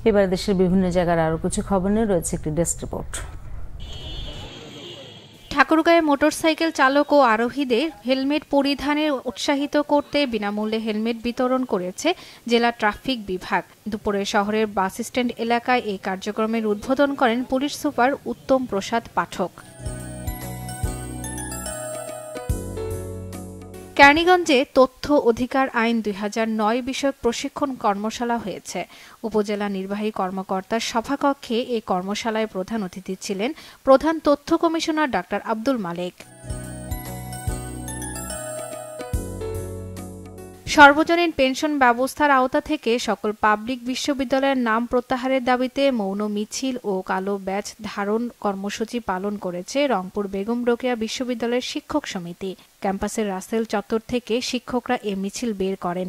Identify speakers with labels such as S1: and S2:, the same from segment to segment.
S1: এবারে দেশের বিভিন্ন জায়গার আরো কিছু খবর নিয়ে রয়েছে একটি ডেস্ক রিপোর্ট।
S2: ঠাকুরগাঁয়ে মোটরসাইকেল চালক ও আরোহীদের হেলমেট পরিধানে উৎসাহিত করতে বিনামূল্যে হেলমেট বিতরণ করেছে জেলা ট্রাফিক বিভাগ। দুপুরে শহরের বাস স্ট্যান্ড এলাকায় এই কার্যক্রমের উদ্বোধন করেন পুলিশ সুপার উত্তম প্রসাদ পাঠক। কেরানীগঞ্জে তথ্য অধিকার আইন ২০০৯ বিষয়ক প্রশিক্ষণ কর্মশালা হয়েছে। উপজেলা নির্বাহী কর্মকর্তার সভাকক্ষে এই কর্মশালায় প্রধান অতিথি ছিলেন প্রধান তথ্য কমিশনার ডাক্তার আব্দুল মালেক। সর্বজনীন পেনশন ব্যবস্থার আওতা থেকে সকল পাবলিক বিশ্ববিদ্যালয়ের নাম প্রত্যাহারের দাবিতে মৌন মিছিল ও কালো ব্যাজ ধারণ কর্মসূচি পালন করেছে রংপুর বেগম রোকেয়া বিশ্ববিদ্যালয়ের শিক্ষক সমিতি। ক্যাম্পাসের রাসেল চত্বর থেকে শিক্ষকরা এ মিছিল বের করেন।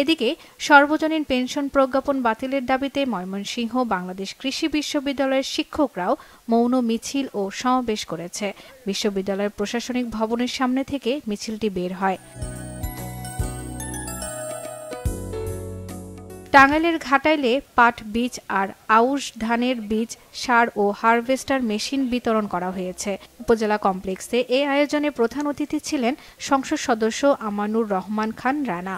S2: এদিকে সর্বজনীন পেনশন প্রজ্ঞাপন বাতিলের দাবিতে ময়মনসিংহ বাংলাদেশ কৃষি বিশ্ববিদ্যালয়ের শিক্ষকরাও মৌন মিছিল ও সমাবেশ করেছে। বিশ্ববিদ্যালয়ের প্রশাসনিক ভবনের সামনে থেকে মিছিলটি বের হয়। টাঙ্গাইলের ঘাটাইলে পাট বীজ আর আউশ ধানের বীজ সার ও হারভেস্টার মেশিন বিতরণ করা হয়েছে। উপজেলা কমপ্লেক্সে এই আয়োজনে প্রধান অতিথি ছিলেন সংসদ সদস্য আমানুর রহমান খান রানা।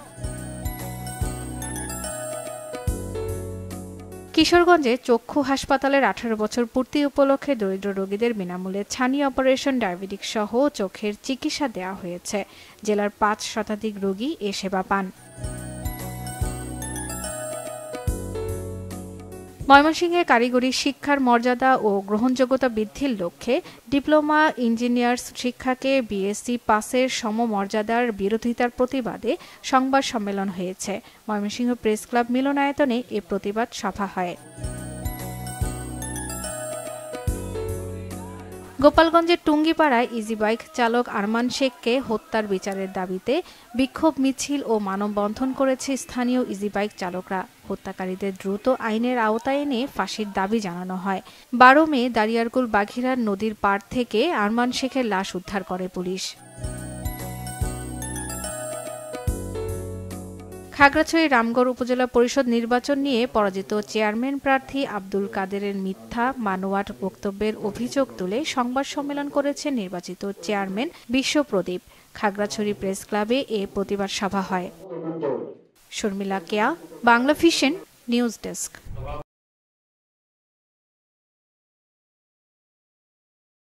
S2: কিশোরগঞ্জে চক্ষু হাসপাতালের ১৮ বছর পূর্তি উপলক্ষে দরিদ্র রোগীদের বিনামূল্যে ছানি অপারেশন, ডায়াবেটিক সহ চোখের চিকিৎসা দেওয়া হয়েছে। জেলার ৫ শতাধিক রোগী এ সেবা পান। ময়মনসিংহে কারিগরি শিক্ষার মর্যাদা ও গ্রহণযোগ্যতা বৃদ্ধির লক্ষ্যে ডিপ্লোমা ইঞ্জিনিয়ার্স শিক্ষাকে বিএসসি পাসের সমমর্যাদার বিরোধিতার প্রতিবাদে সংবাদ সম্মেলন হয়েছে। ময়মনসিংহ প্রেস ক্লাব মিলনায়তনে এ প্রতিবাদ সভা হয়। গোপালগঞ্জের টুঙ্গিপাড়ায় ইজি বাইক চালক আরমান শেখকে হত্যার বিচারের দাবিতে বিক্ষোভ মিছিল ও মানববন্ধন করেছে স্থানীয় ইজি বাইক চালকরা। হত্যাকারীদের দ্রুত আইনের আওতায় এনে ফাঁসির দাবি জানানো হয়। ১২ মে দারিয়ারকুল বাঘিরার নদীর পাড় থেকে আরমান শেখের লাশ উদ্ধার করে পুলিশ। খাগড়াছড়ি রামগড় উপজেলা পরিষদ নির্বাচন নিয়ে পরাজিত চেয়ারম্যান প্রার্থী আব্দুল কাদেরের মিথ্যা মানোয়াট বক্তব্যের অভিযোগ তুলে সংবাদ সম্মেলন করেছেন নির্বাচিত চেয়ারম্যান বিশ্বপ্রদীপ। খাগড়াছড়ি প্রেস ক্লাবে এ প্রতিবাদ সভা হয়। শর্মিলা কেয়া, বাংলা ভিশন নিউজ ডেস্ক।